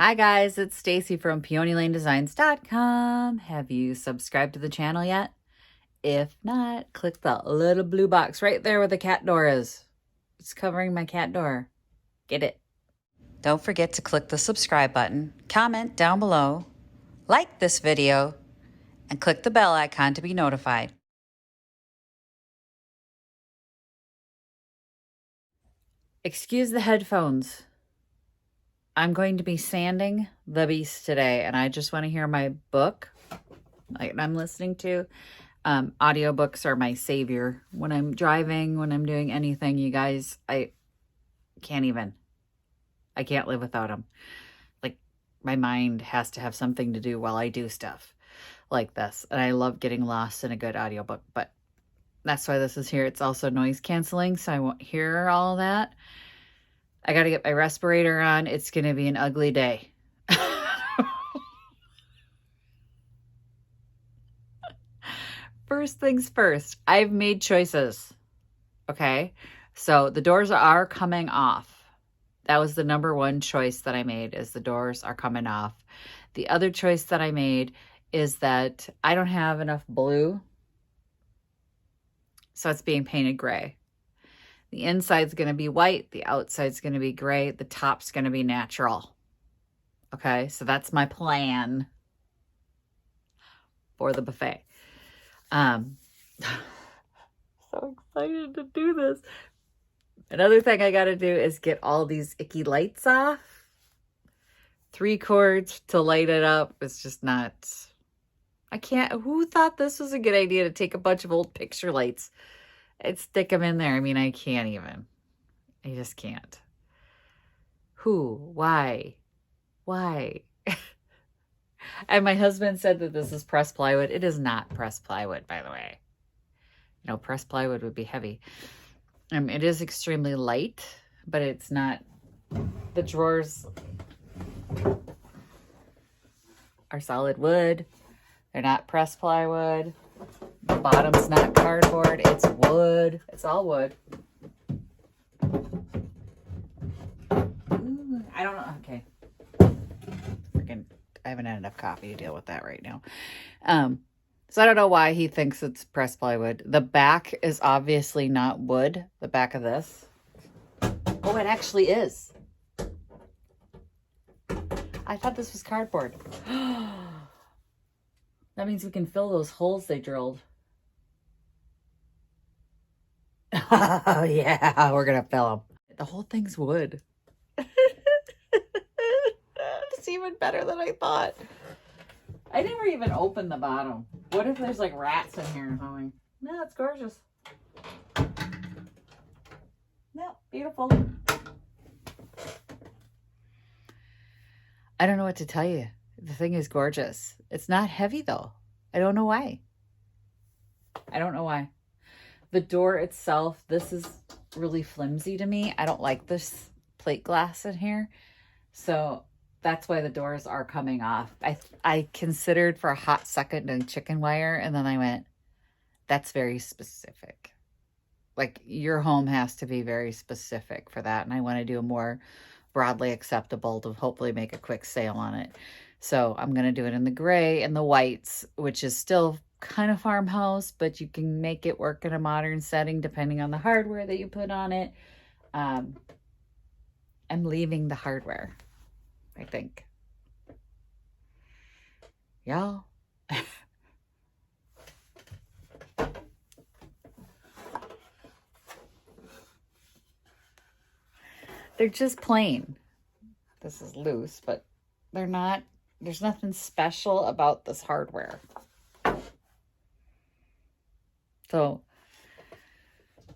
Hi guys, it's Stacy from PeonyLaneDesigns.com. Have you subscribed to the channel yet? If not, click the little blue box right there where the cat door is. It's covering my cat door. Get it? Don't forget to click the subscribe button, comment down below, like this video, and click the bell icon to be notified. Excuse the headphones. I'm going to be sanding the beast today, and I just want to hear my book like I'm listening to. Audiobooks are my savior. When I'm driving, when I'm doing anything, you guys, I can't live without them. Like, my mind has to have something to do while I do stuff like this. And I love getting lost in a good audiobook, but that's why this is here. It's also noise canceling, so I won't hear all that. I got to get my respirator on. It's going to be an ugly day. First things first, I've made choices. Okay. So the doors are coming off. That was the number one choice that I made, is the doors are coming off. The other choice that I made is that I don't have enough blue, so it's being painted gray. The inside's going to be white. The outside's going to be gray. The top's going to be natural. Okay, so that's my plan for the buffet. So excited to do this. Another thing I got to do is get all these icky lights off. 3 cords to light it up. It's just not, I can't, who thought this was a good idea to take a bunch of old picture lights and stick them in there? I mean, I can't even. I just can't. Who? Why? And my husband said that this is pressed plywood. It is not pressed plywood, by the way. You know, pressed plywood would be heavy. It is extremely light, but it's not. The drawers are solid wood. They're not pressed plywood. The bottom's not cardboard. It's wood. It's all wood. Ooh, I don't know. Okay. Freaking, I haven't had enough coffee to deal with that right now. So I don't know why he thinks it's pressed plywood. The back is obviously not wood. The back of this. Oh, it actually is. I thought this was cardboard. That means we can fill those holes they drilled. Oh, yeah, we're going to fill them. The whole thing's wood. It's even better than I thought. I never even opened the bottom. What if there's like rats in here or something? No, it's gorgeous. No, beautiful. I don't know what to tell you. The thing is gorgeous. It's not heavy though. I don't know why. The door itself, this is really flimsy to me. I don't like this plate glass in here. So that's why the doors are coming off. I considered for a hot second doing chicken wire, and then I went, that's very specific. Like, your home has to be very specific for that. And I want to do a more broadly acceptable to hopefully make a quick sale on it. So I'm going to do it in the gray and the whites, which is still kind of farmhouse, but you can make it work in a modern setting depending on the hardware that you put on it. I'm leaving the hardware, I think. Y'all. They're just plain. This is loose, but they're not, there's nothing special about this hardware. So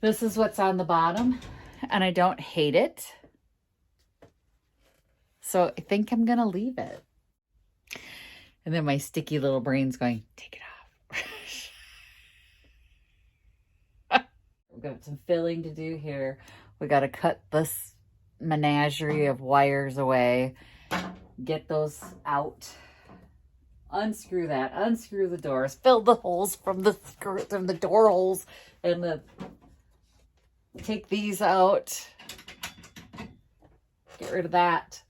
this is what's on the bottom, and I don't hate it. So I think I'm going to leave it. And then my sticky little brain's going, take it off. We've got some filling to do here. We got to cut this menagerie of wires away. Get those out. Unscrew that. Unscrew the doors. Fill the holes from the door holes. And take these out. Get rid of that.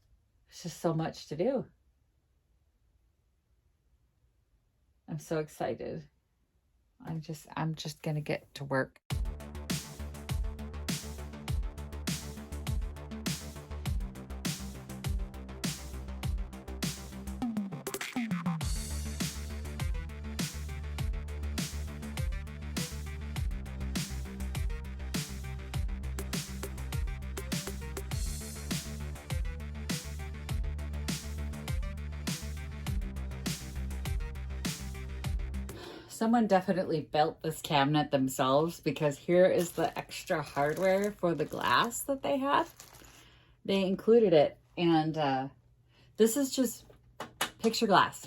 It's just so much to do. I'm so excited. I'm just gonna get to work. Someone definitely built this cabinet themselves, because here is the extra hardware for the glass that they have. They included it, and this is just picture glass.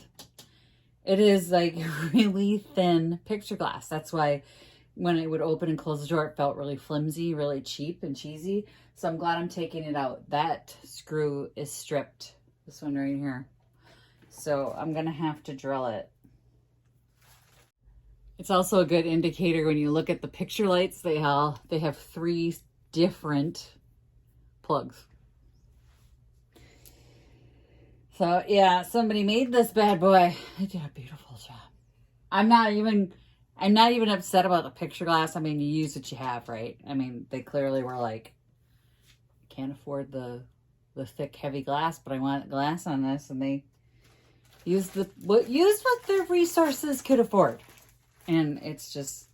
It is like really thin picture glass. That's why when it would open and close the door, it felt really flimsy, really cheap and cheesy. So I'm glad I'm taking it out. That screw is stripped, this one right here. So I'm gonna have to drill it. It's also a good indicator when you look at the picture lights. They have 3 different plugs. So yeah, somebody made this bad boy. They did a beautiful job. I'm not even upset about the picture glass. I mean, you use what you have, right? I mean, they clearly were like, can't afford the thick, heavy glass, but I want glass on this, and they used what their resources could afford. And it's just,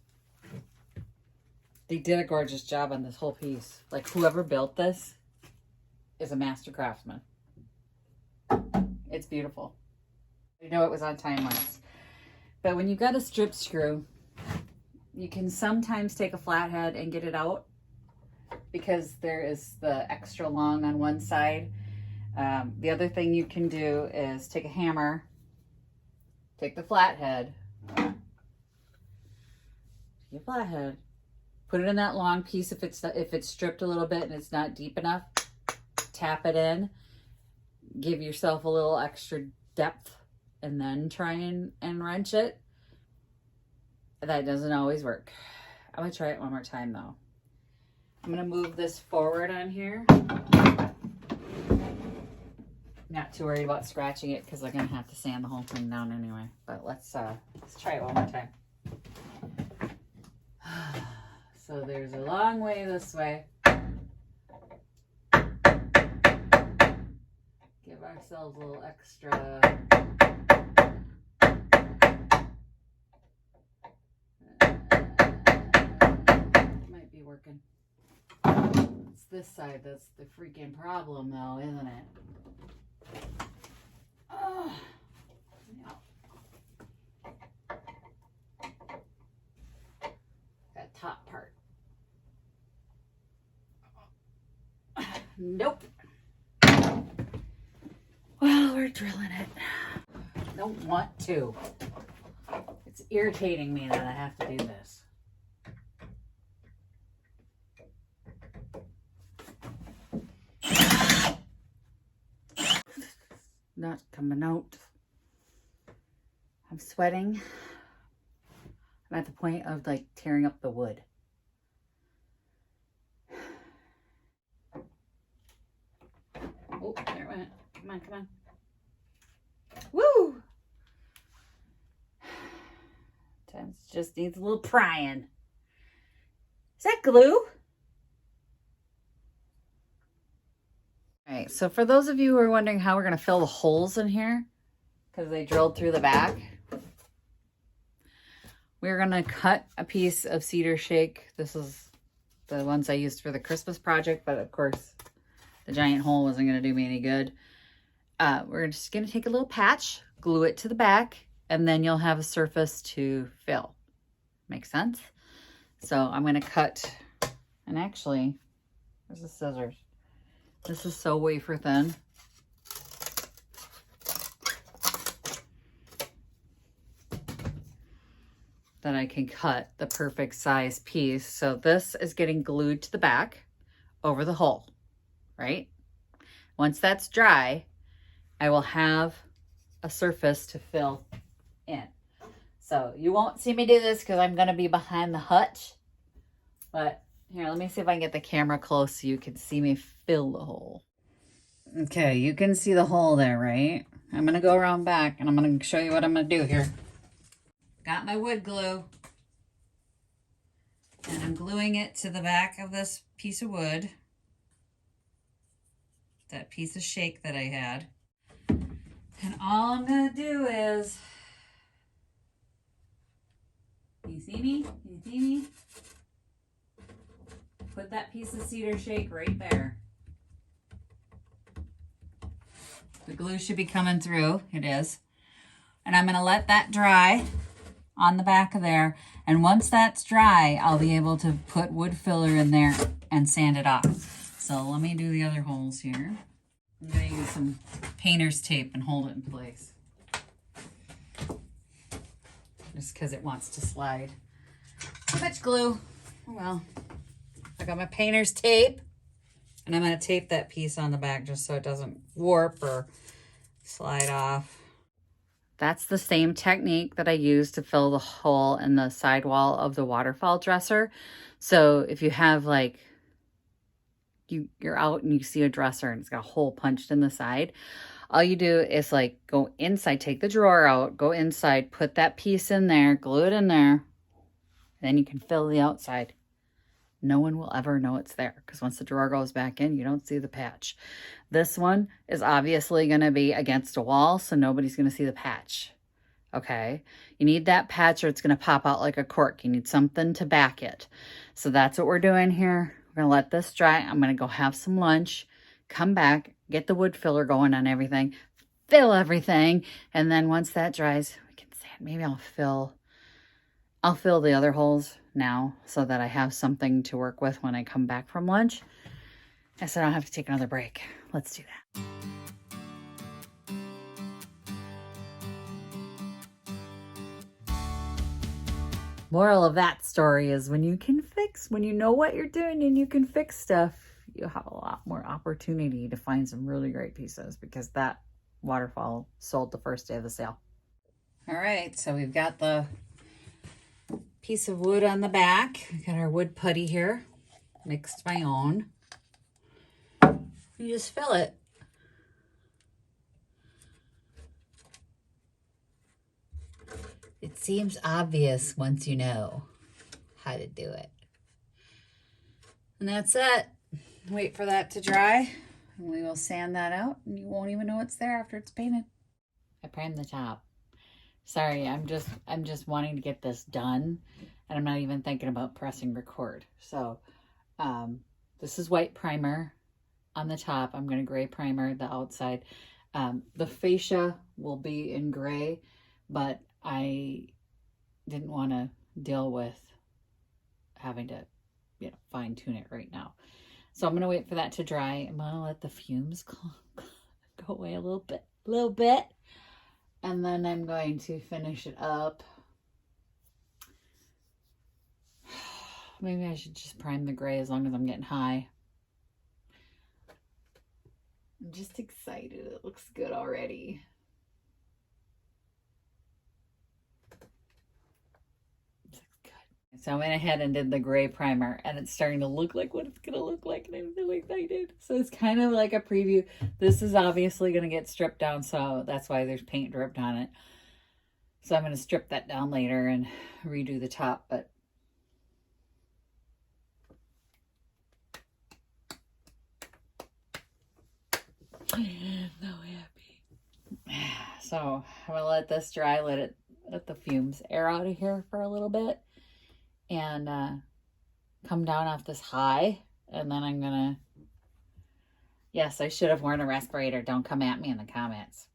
they did a gorgeous job on this whole piece. Like, whoever built this is a master craftsman. It's beautiful. I know it was on time limits. But when you've got a strip screw, you can sometimes take a flathead and get it out, because there is the extra long on one side. The other thing you can do is take a hammer, take the flathead, your flathead, put it in that long piece. If it's stripped a little bit and it's not deep enough, tap it in, give yourself a little extra depth, and then try and wrench it. That doesn't always work. I'm gonna try it one more time though. I'm gonna move this forward on here. Not too worried about scratching it, because I'm gonna have to sand the whole thing down anyway. But let's try it one more time. So there's a long way this way. Give ourselves a little extra. Might be working. It's this side that's the freaking problem though, isn't it? Oh, yeah. That top part. Nope. Well, we're drilling it. Don't want to. It's irritating me that I have to do this. Not coming out. I'm sweating. I'm at the point of like tearing up the wood. Oh, there it went. Come on, come on. Woo! Sometimes it just needs a little prying. Is that glue? All right, so for those of you who are wondering how we're going to fill the holes in here, because they drilled through the back, we're going to cut a piece of cedar shake. This is the ones I used for the Christmas project, but of course the giant hole wasn't going to do me any good. We're just going to take a little patch, glue it to the back, and then you'll have a surface to fill. Makes sense? So I'm going to cut, and actually, where's the scissors? This is so wafer thin. That I can cut the perfect size piece. So this is getting glued to the back over the hole, right? Once that's dry, I will have a surface to fill in. So you won't see me do this because I'm going to be behind the hutch. But here, let me see if I can get the camera close so you can see me fill the hole. Okay, you can see the hole there, right? I'm going to go around back and I'm going to show you what I'm going to do here. Got my wood glue. And I'm gluing it to the back of this piece of wood. That piece of shake that I had. And all I'm going to do is... Can you see me? Can you see me? Put that piece of cedar shake right there. The glue should be coming through. It is. And I'm going to let that dry on the back of there. And once that's dry, I'll be able to put wood filler in there and sand it off. So let me do the other holes here. I'm going to use some painter's tape and hold it in place. Just because it wants to slide. Too much glue. Oh well. I got my painter's tape. And I'm going to tape that piece on the back just so it doesn't warp or slide off. That's the same technique that I used to fill the hole in the sidewall of the waterfall dresser. So if you have like, you're out and you see a dresser and it's got a hole punched in the side, all you do is like go inside, take the drawer out, go inside, put that piece in there, glue it in there, then you can fill the outside. No one will ever know it's there because once the drawer goes back in, you don't see the patch. This one is obviously going to be against a wall, so nobody's going to see the patch. Okay? You need that patch or it's going to pop out like a cork. You need something to back it. So that's what we're doing here. We're going to let this dry. I'm going to go have some lunch, come back, get the wood filler going on everything, fill everything, and then once that dries, we can sand. Maybe I'll fill the other holes now so that I have something to work with when I come back from lunch. I said I don't have to take another break. Let's do that. Moral of that story is when you know what you're doing and you can fix stuff, you have a lot more opportunity to find some really great pieces because that waterfall sold the first day of the sale. All right, so we've got the piece of wood on the back. We got our wood putty here, mixed my own. You just fill it. It seems obvious once you know how to do it. And that's it. Wait for that to dry. And we will sand that out and you won't even know it's there after it's painted. I primed the top. Sorry, I'm just wanting to get this done and I'm not even thinking about pressing record. So this is white primer on the top. I'm going to gray primer the outside. The fascia will be in gray, but I didn't want to deal with having to, fine tune it right now. So I'm going to wait for that to dry. I'm going to let the fumes go away a little bit. And then I'm going to finish it up. Maybe I should just prime the gray as long as I'm getting high. I'm just excited. It looks good already. So I went ahead and did the gray primer and it's starting to look like what it's going to look like and I'm really excited. So it's kind of like a preview. This is obviously going to get stripped down, so that's why there's paint dripped on it. So I'm going to strip that down later and redo the top, but I'm so happy. So I'm going to let this dry, let the fumes air out of here for a little bit. And come down off this high, and then I'm gonna, yes, I should have worn a respirator. Don't come at me in the comments.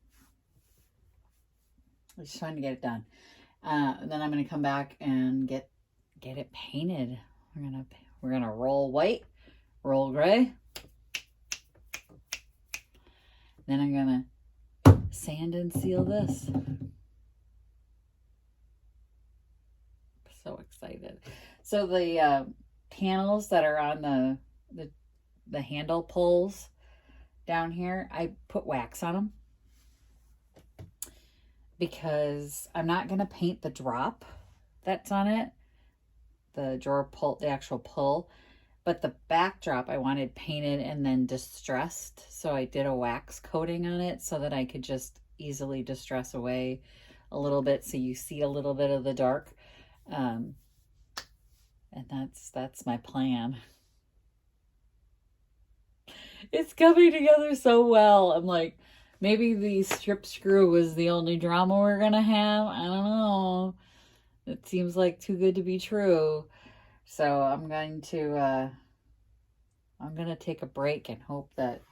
I'm just trying to get it done. And then I'm gonna come back and get it painted. We're gonna roll white, roll gray. Then I'm gonna sand and seal this. So excited. So the panels that are on the handle pulls down here, I put wax on them because I'm not going to paint the drop that's on it, the drawer pull, the actual pull. But the backdrop I wanted painted and then distressed. So I did a wax coating on it so that I could just easily distress away a little bit so you see a little bit of the dark. And that's my plan. It's coming together so well. I'm like, maybe the strip screw was the only drama we're gonna have. I don't know. It seems like too good to be true. So I'm going to take a break and hope that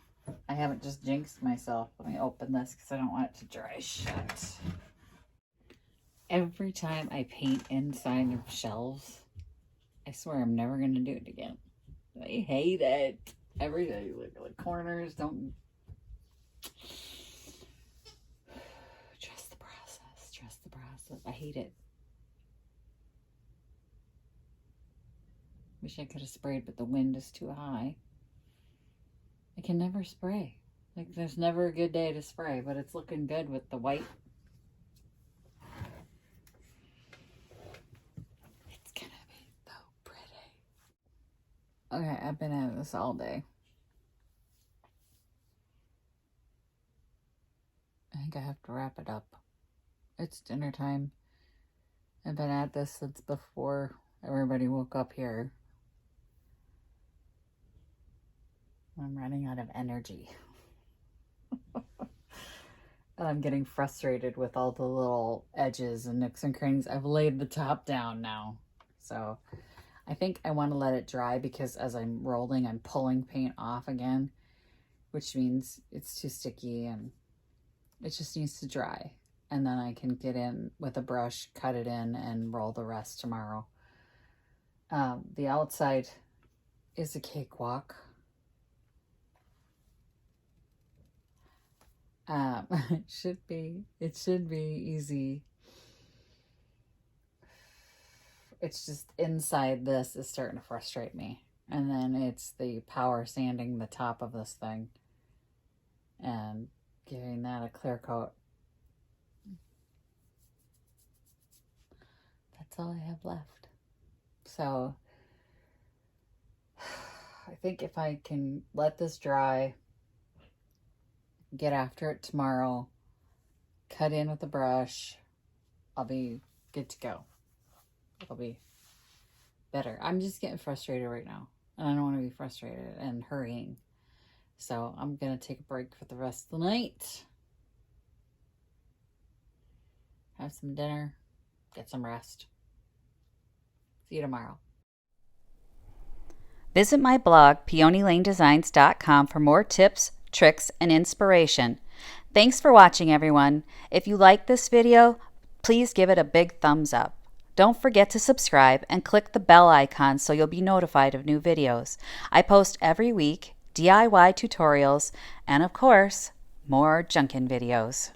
I haven't just jinxed myself. Let me open this because I don't want it to dry shut. Every time I paint inside of shelves, I swear I'm never going to do it again. I hate it. Every day, look at the corners. Don't trust the process. Trust the process. I hate it. Wish I could have sprayed, but the wind is too high. I can never spray. Like, there's never a good day to spray, but it's looking good with the white. It's gonna be so pretty. Okay, I've been at this all day. I think I have to wrap it up. It's dinner time. I've been at this since before everybody woke up here. I'm running out of energy. And I'm getting frustrated with all the little edges and nooks and crannies. I've laid the top down now. So I think I want to let it dry because as I'm rolling, I'm pulling paint off again, which means it's too sticky and it just needs to dry. And then I can get in with a brush, cut it in, and roll the rest tomorrow. The outside is a cakewalk. It should be easy. It's just inside this is starting to frustrate me. And then it's the power sanding the top of this thing and giving that a clear coat. That's all I have left. So I think if I can let this dry, get after it tomorrow, cut in with a brush, I'll be good to go. It'll be better. I'm just getting frustrated right now, and I don't want to be frustrated and hurrying. So I'm going to take a break for the rest of the night, have some dinner, get some rest. See you tomorrow. Visit my blog, peonylanedesigns.com, for more tips, tricks, and inspiration. Thanks for watching, everyone. If you like this video, please give it a big thumbs up. Don't forget to subscribe and click the bell icon so you'll be notified of new videos. I post every week DIY tutorials and, of course, more junkin' videos.